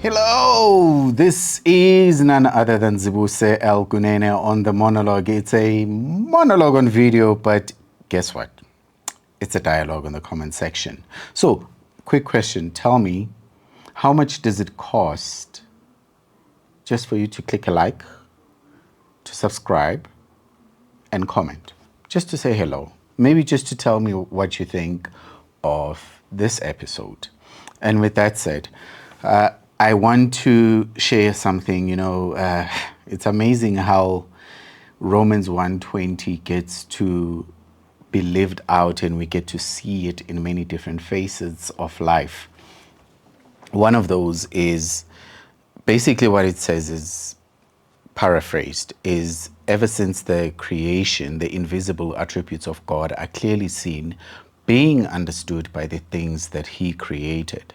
Hello, this is none other than Zibuse Kunene on the Monologue. It's a monologue on video, but guess what? It's a dialogue on the comment section. So, quick question. Tell me, how much does it cost just for you to click a like, to subscribe, and comment? Just to say hello. Maybe just to tell me what you think of this episode. And with that said, I want to share something. It's amazing how Romans 1:20 gets to be lived out, and we get to see it in many different facets of life. One of those is basically what it says is, paraphrased, is ever since the creation, the invisible attributes of God are clearly seen, being understood by the things that He created.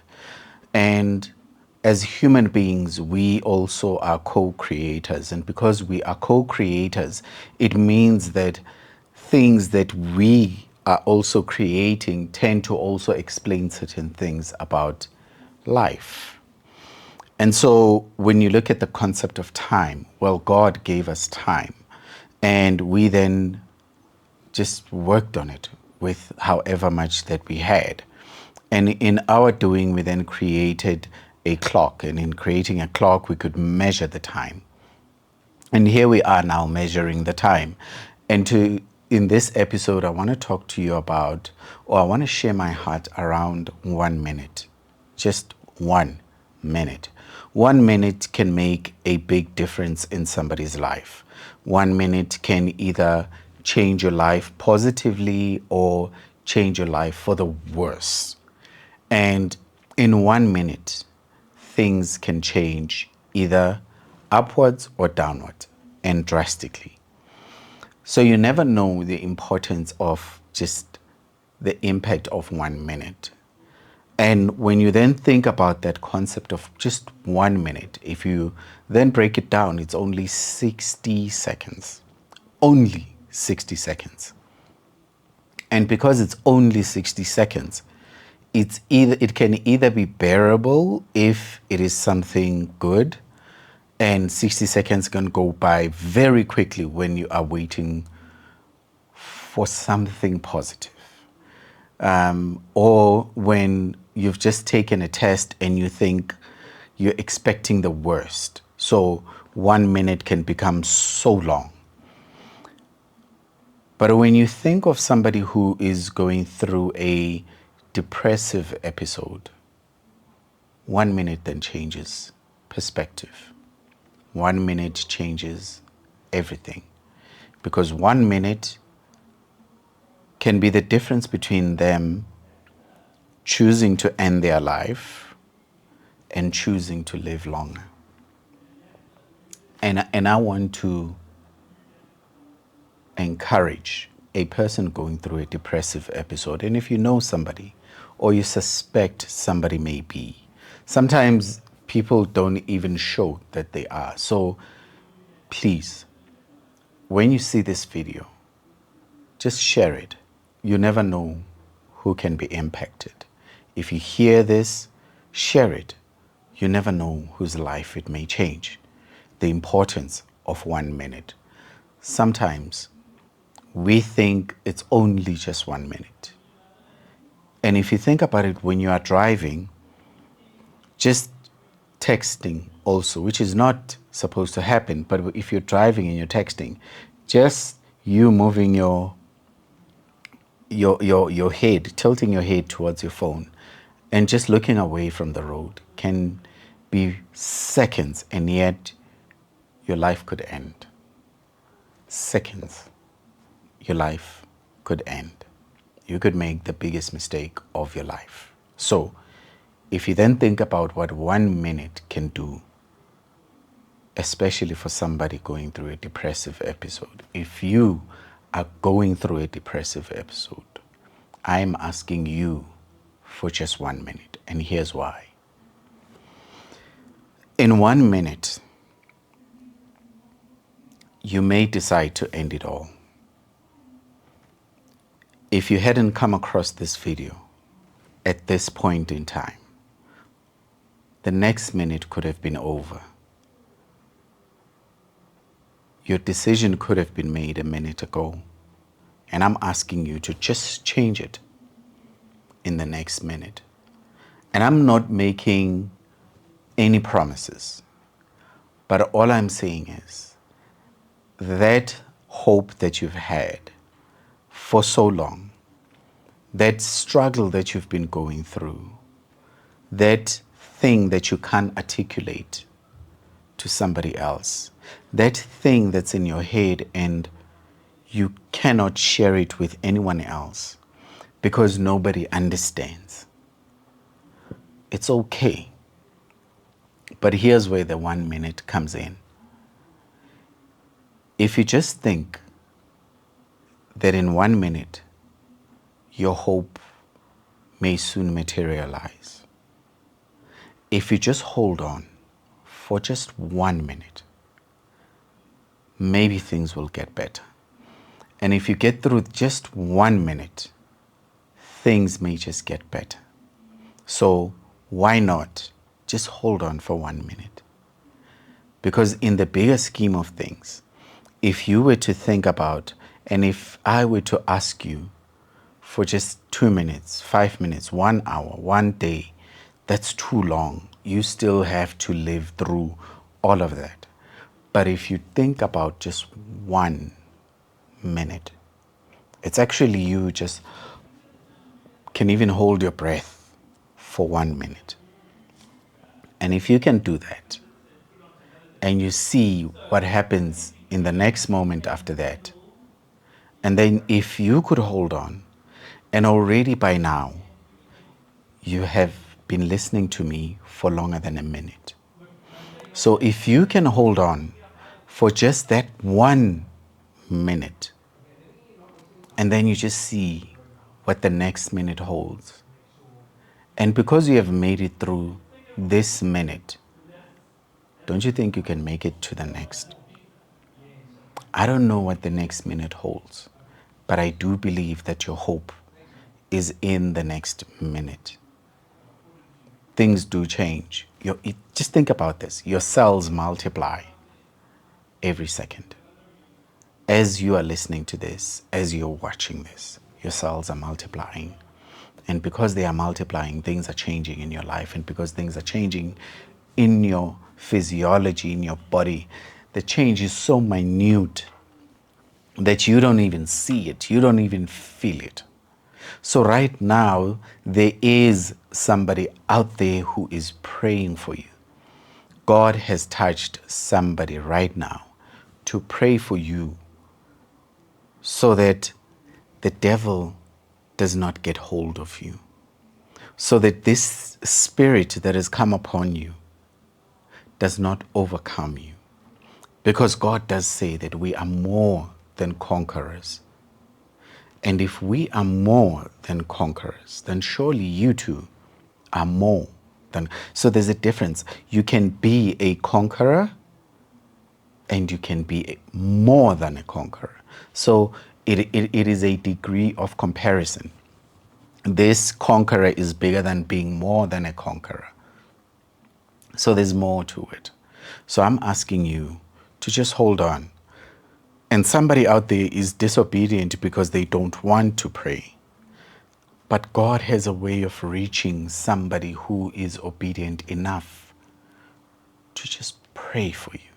And as human beings, we also are co-creators. And because we are co-creators, it means that things that we are also creating tend to also explain certain things about life. And so when you look at the concept of time, well, God gave us time, and we then just worked on it with however much that we had. And in our doing, we then created a clock. And in creating a clock, we could measure the time. And here we are now measuring the time. And in this episode, I want to talk to you about, or I want to share my heart around 1 minute. Just 1 minute. 1 minute can make a big difference in somebody's life. 1 minute can either change your life positively or change your life for the worse. And in 1 minute, things can change either upwards or downwards, and drastically. So you never know the importance of just the impact of 1 minute. And when you then think about that concept of just 1 minute, if you then break it down, it's only 60 seconds. Only 60 seconds. And because it's only 60 seconds, it can either be bearable if it is something good, and 60 seconds can go by very quickly when you are waiting for something positive. Or when you've just taken a test and you think you're expecting the worst. So 1 minute can become so long. But when you think of somebody who is going through a depressive episode, 1 minute then changes perspective. 1 minute changes everything. Because 1 minute can be the difference between them choosing to end their life and choosing to live longer. And I want to encourage a person going through a depressive episode, and if you know somebody or you suspect somebody may be, sometimes people don't even show that they are. So please, when you see this video, just share it. You never know who can be impacted. If you hear this, share it. You never know whose life it may change. The importance of 1 minute. Sometimes we think it's only just 1 minute. And if you think about it, when you are driving, just texting also, which is not supposed to happen, but if you're driving and you're texting, just you moving your head, tilting your head towards your phone and just looking away from the road can be seconds, and yet your life could end. Seconds, your life could end. You could make the biggest mistake of your life. So if you then think about what 1 minute can do, especially for somebody going through a depressive episode, if you are going through a depressive episode, I'm asking you for just 1 minute, and here's why. In 1 minute, you may decide to end it all. If you hadn't come across this video at this point in time, The next minute could have been over. Your decision could have been made a minute ago. And I'm asking you to just change it in the next minute. And I'm not making any promises. But all I'm saying is that hope that you've had for so long, that struggle that you've been going through, that thing that you can't articulate to somebody else, that thing that's in your head and you cannot share it with anyone else because nobody understands. It's okay. But here's where the 1 minute comes in. If you just think that in 1 minute, your hope may soon materialize. If you just hold on for just 1 minute, maybe things will get better. And if you get through just 1 minute, things may just get better. So why not just hold on for 1 minute? Because in the bigger scheme of things, if you were to think about, and if I were to ask you for just 2 minutes, 5 minutes, 1 hour, 1 day, that's too long. You still have to live through all of that. But if you think about just 1 minute, it's actually you just can even hold your breath for 1 minute. And if you can do that, and you see what happens in the next moment after that, and then if you could hold on, and already by now, you have been listening to me for longer than a minute. So if you can hold on for just that 1 minute, and then you just see what the next minute holds. And because you have made it through this minute, don't you think you can make it to the next? I don't know what the next minute holds, but I do believe that your hope is in the next minute. Things do change. Just think about this. Your cells multiply every second. As you are listening to this, as you're watching this, your cells are multiplying. And because they are multiplying, things are changing in your life. And because things are changing in your physiology, in your body, the change is so minute that you don't even see it. You don't even feel it. So right now, there is somebody out there who is praying for you. God has touched somebody right now to pray for you so that the devil does not get hold of you. So that this spirit that has come upon you does not overcome you. Because God does say that we are more than conquerors. And if we are more than conquerors, then surely you too are more than. So there's a difference. You can be a conqueror and you can be more than a conqueror. So it is a degree of comparison. This conqueror is bigger than being more than a conqueror. So there's more to it. So I'm asking you to just hold on. And somebody out there is disobedient because they don't want to pray. But God has a way of reaching somebody who is obedient enough to just pray for you.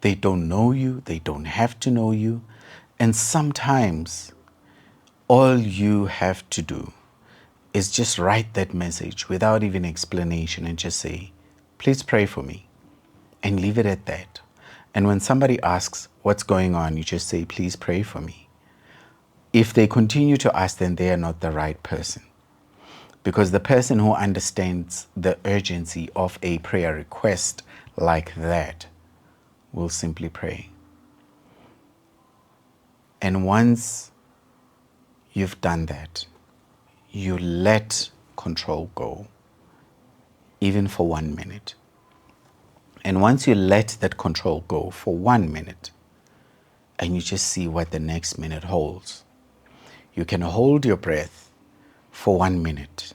They don't know you. They don't have to know you. And sometimes all you have to do is just write that message without even explanation and just say, please pray for me, and leave it at that. And when somebody asks what's going on, you just say, please pray for me. If they continue to ask, then they are not the right person. Because the person who understands the urgency of a prayer request like that will simply pray. And once you've done that, you let control go, even for 1 minute. And once you let that control go for 1 minute, and you just see what the next minute holds, you can hold your breath for 1 minute.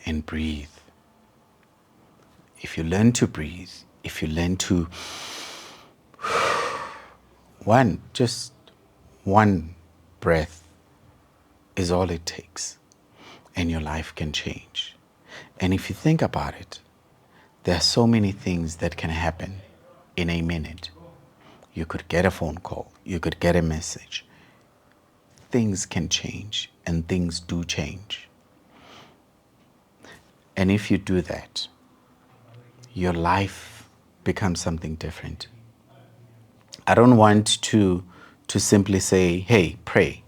and breathe. If you learn to breathe, if you learn to just one breath is all it takes, and your life can change. And if you think about it, there are so many things that can happen in a minute. You could get a phone call, you could get a message. Things can change, and things do change. And if you do that, your life becomes something different. I don't want to simply say, hey, pray.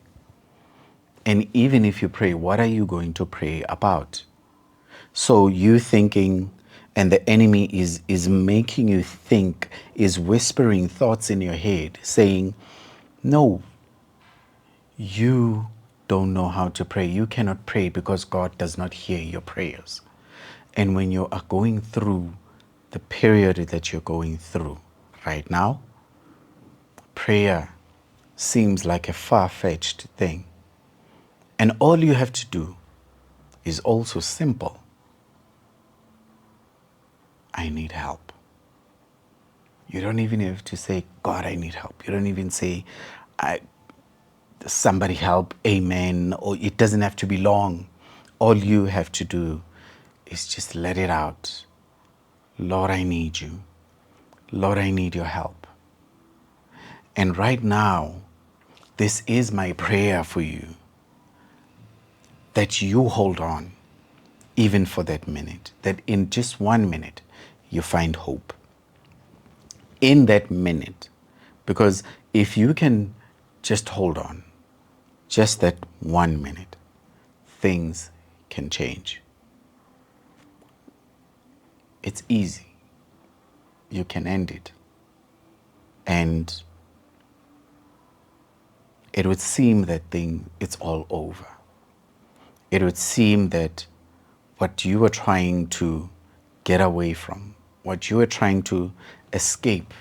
And even if you pray, what are you going to pray about? So you thinking, and the enemy is making you think, is whispering thoughts in your head, saying, no, you don't know how to pray. You cannot pray because God does not hear your prayers. And when you are going through the period that you're going through right now, prayer seems like a far-fetched thing. And all you have to do is also simple. I need help. You don't even have to say, God, I need help. You don't even say, somebody help, amen, or it doesn't have to be long. All you have to do is just let it out. Lord, I need you. Lord, I need your help. And right now, this is my prayer for you, that you hold on, even for that minute, that in just 1 minute, you find hope. In that minute, because if you can just hold on, just that 1 minute, things can change. It's easy. You can end it. And it would seem that it's all over. It would seem that what you were trying to get away from, what you were trying to escape,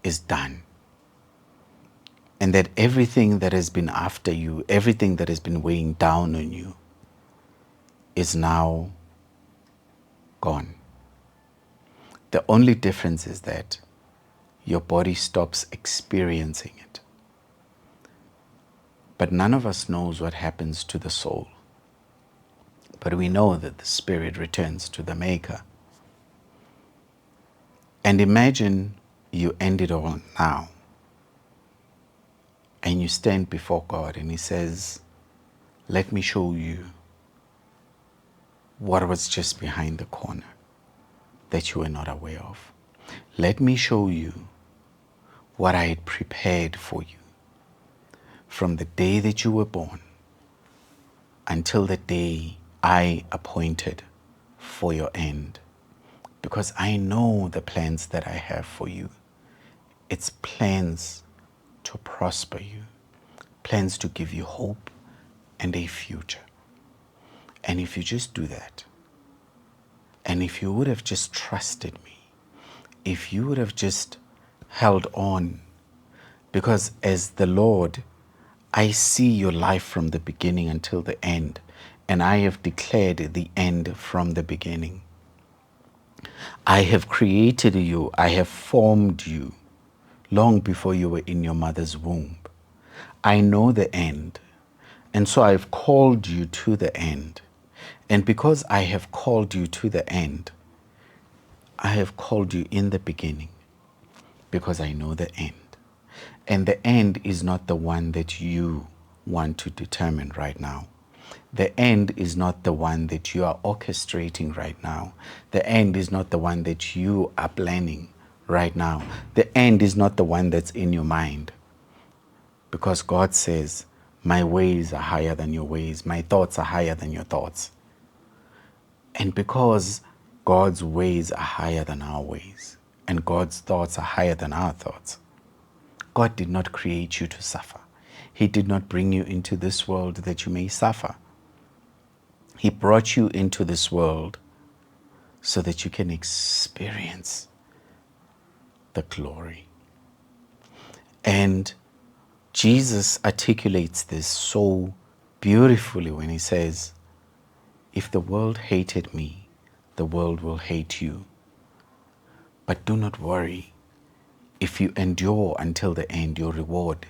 is done. And that everything that has been after you, everything that has been weighing down on you, is now gone. The only difference is that your body stops experiencing it. But none of us knows what happens to the soul. But we know that the spirit returns to the Maker. And imagine you end it all now. And you stand before God and He says, let me show you what was just behind the corner that you were not aware of. Let me show you what I had prepared for you from the day that you were born until the day I appointed for your end. Because I know the plans that I have for you. It's plans to prosper you, plans to give you hope and a future. And if you just do that, and if you would have just trusted me, if you would have just held on, because as the Lord, I see your life from the beginning until the end, and I have declared the end from the beginning. I have created you, I have formed you long before you were in your mother's womb. I know the end, and so I've called you to the end. And because I have called you to the end, I have called you in the beginning, because I know the end. And the end is not the one that you want to determine right now. The end is not the one that you are orchestrating right now. The end is not the one that you are planning right now. The end is not the one that's in your mind. Because God says, my ways are higher than your ways. My thoughts are higher than your thoughts. And because God's ways are higher than our ways, and God's thoughts are higher than our thoughts, God did not create you to suffer. He did not bring you into this world that you may suffer. He brought you into this world so that you can experience the glory. And Jesus articulates this so beautifully when he says, if the world hated me, the world will hate you. But do not worry. If you endure until the end, your reward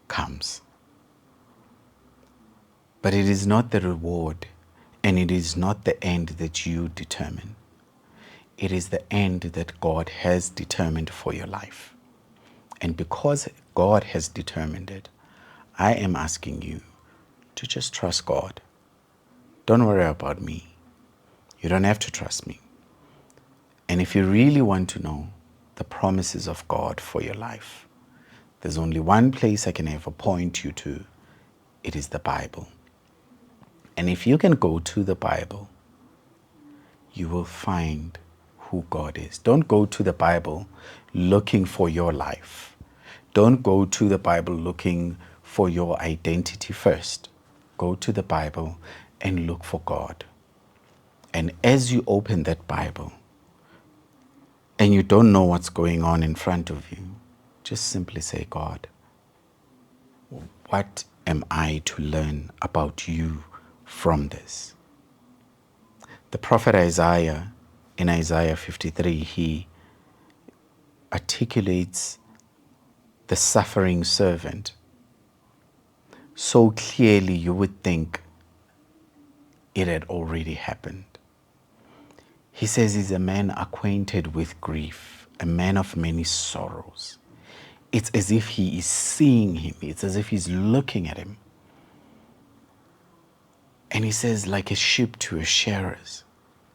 comes. But it is not the reward and it is not the end that you determine. It is the end that God has determined for your life. And because God has determined it, I am asking you to just trust God. Don't worry about me. You don't have to trust me. And if you really want to know the promises of God for your life, there's only one place I can ever point you to. It is the Bible. And if you can go to the Bible, you will find who God is. Don't go to the Bible looking for your life. Don't go to the Bible looking for your identity first. Go to the Bible and look for God. And as you open that Bible and you don't know what's going on in front of you, just simply say, God, what am I to learn about you from this? The prophet Isaiah, in Isaiah 53, he articulates the suffering servant so clearly you would think it had already happened. He says he's a man acquainted with grief, a man of many sorrows. It's as if he is seeing him. It's as if he's looking at him. And he says, like a sheep to a shearers,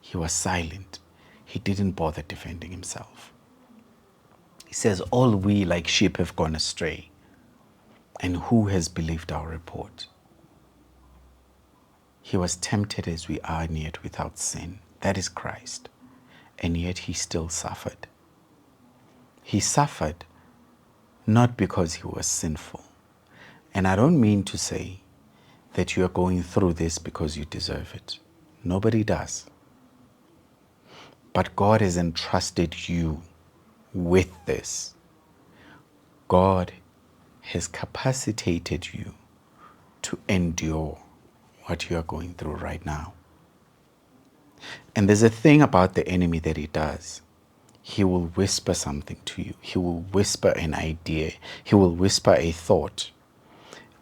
he was silent. He didn't bother defending himself. He says, all we like sheep have gone astray. And who has believed our report? He was tempted as we are, and yet without sin. That is Christ. And yet he still suffered. He suffered not because he was sinful. And I don't mean to say that you are going through this because you deserve it. Nobody does. But God has entrusted you with this. God has capacitated you to endure what you are going through right now. And there's a thing about the enemy that he does. He will whisper something to you. He will whisper an idea. He will whisper a thought.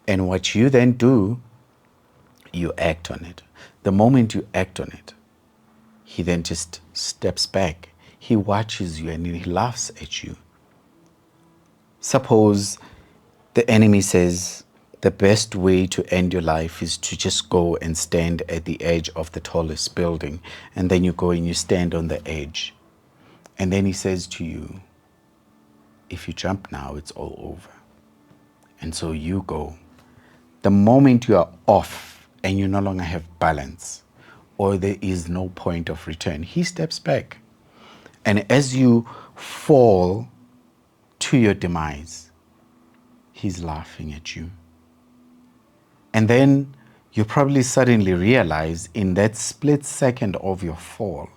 And what you then do, you act on it. The moment you act on it, he then just steps back. He watches you and he laughs at you. Suppose the enemy says the best way to end your life is to just go and stand at the edge of the tallest building. And then you go and you stand on the edge. And then he says to you, if you jump now, it's all over. And so you go. The moment you are off and you no longer have balance, or there is no point of return, he steps back. And as you fall to your demise, he's laughing at you. And then you probably suddenly realize in that split second of your fall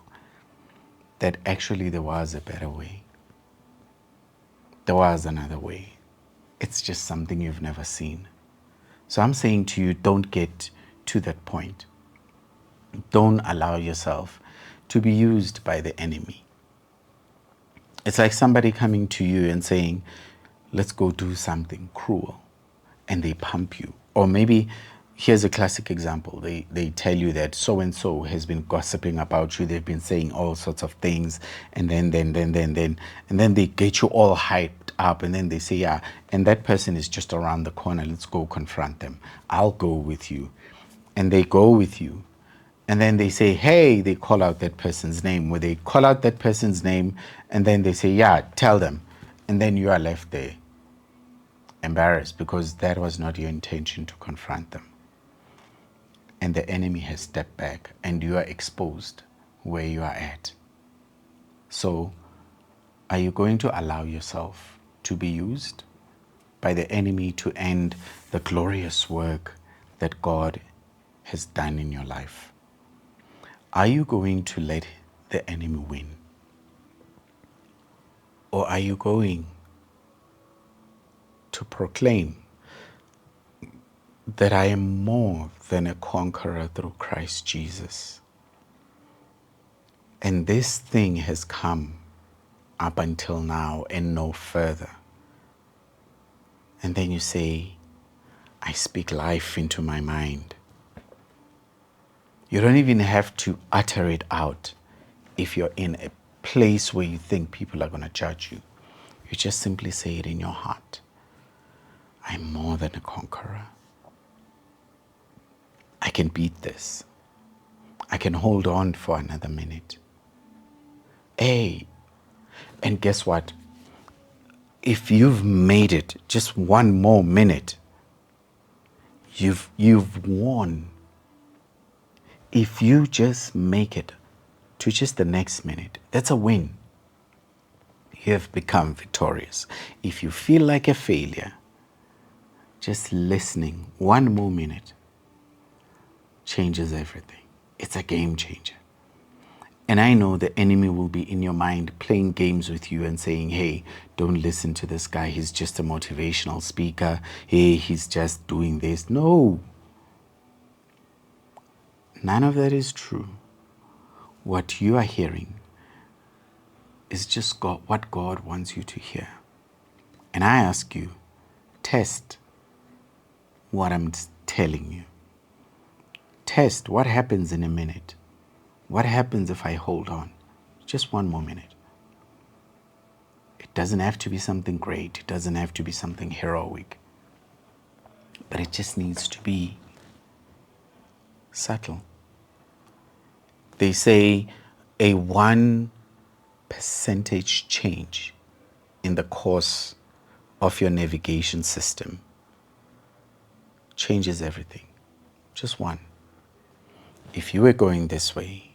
that actually there was a better way. There was another way. It's just something you've never seen. So I'm saying to you, don't get to that point. Don't allow yourself to be used by the enemy. It's like somebody coming to you and saying, let's go do something cruel. And they pump you. Or maybe, here's a classic example. They tell you that so-and-so has been gossiping about you. They've been saying all sorts of things. And then they get you all hyped up. And then they say, yeah, and that person is just around the corner. Let's go confront them. I'll go with you. And they go with you. And then they say, hey, they call out that person's name. Where they call out that person's name, and then they say, yeah, tell them. And then you are left there, embarrassed, because that was not your intention to confront them. And the enemy has stepped back, and you are exposed where you are at. So, are you going to allow yourself to be used by the enemy to end the glorious work that God has done in your life? Are you going to let the enemy win? Or are you going to proclaim that I am more than a conqueror through Christ Jesus. And this thing has come up until now and no further. And then you say, I speak life into my mind. You don't even have to utter it out if you're in a place where you think people are going to judge you. You just simply say it in your heart. I'm more than a conqueror. I can beat this. I can hold on for another minute. Hey, and guess what? If you've made it just one more minute, you've won. If you just make it to just the next minute, that's a win. You have become victorious. If you feel like a failure, just listening one more minute changes everything. It's a game changer. And I know the enemy will be in your mind playing games with you and saying, hey, don't listen to this guy. He's just a motivational speaker. Hey, he's just doing this. No. None of that is true. What you are hearing is just what God wants you to hear. And I ask you, test what I'm telling you. Test what happens in a minute. What happens if I hold on? Just one more minute. It doesn't have to be something great. It doesn't have to be something heroic. But it just needs to be subtle. They say a 1% change in the course of your navigation system changes everything. Just one. If you were going this way,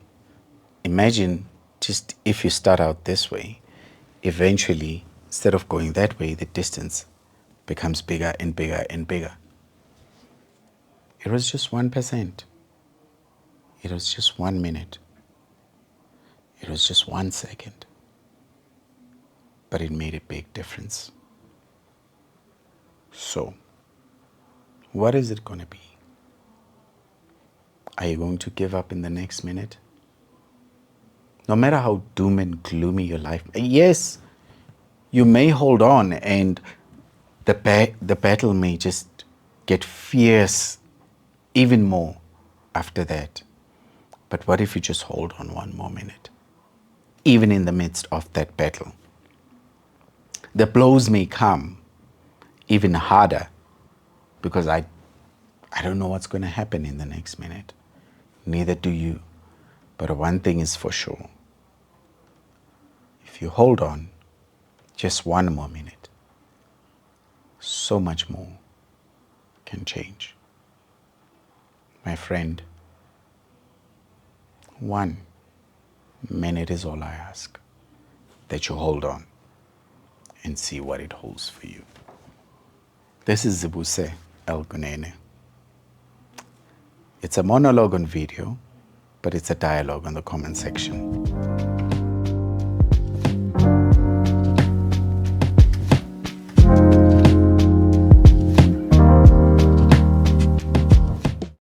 imagine just if you start out this way, eventually, instead of going that way, the distance becomes bigger and bigger and bigger. It was just 1%. It was just 1 minute. It was just 1 second. But it made a big difference. So, what is it going to be? Are you going to give up in the next minute? No matter how doom and gloomy your life, yes, you may hold on and the battle may just get fierce even more after that. But what if you just hold on 1 more minute? Even in the midst of that battle. The blows may come even harder because I don't know what's going to happen in the next minute. Neither do you. But one thing is for sure. If you hold on just 1 more minute, so much more can change. My friend, 1 minute is all I ask, that you hold on and see what it holds for you. This is Zibuse Kunene. It's a monologue on video, but it's a dialogue on the comment section.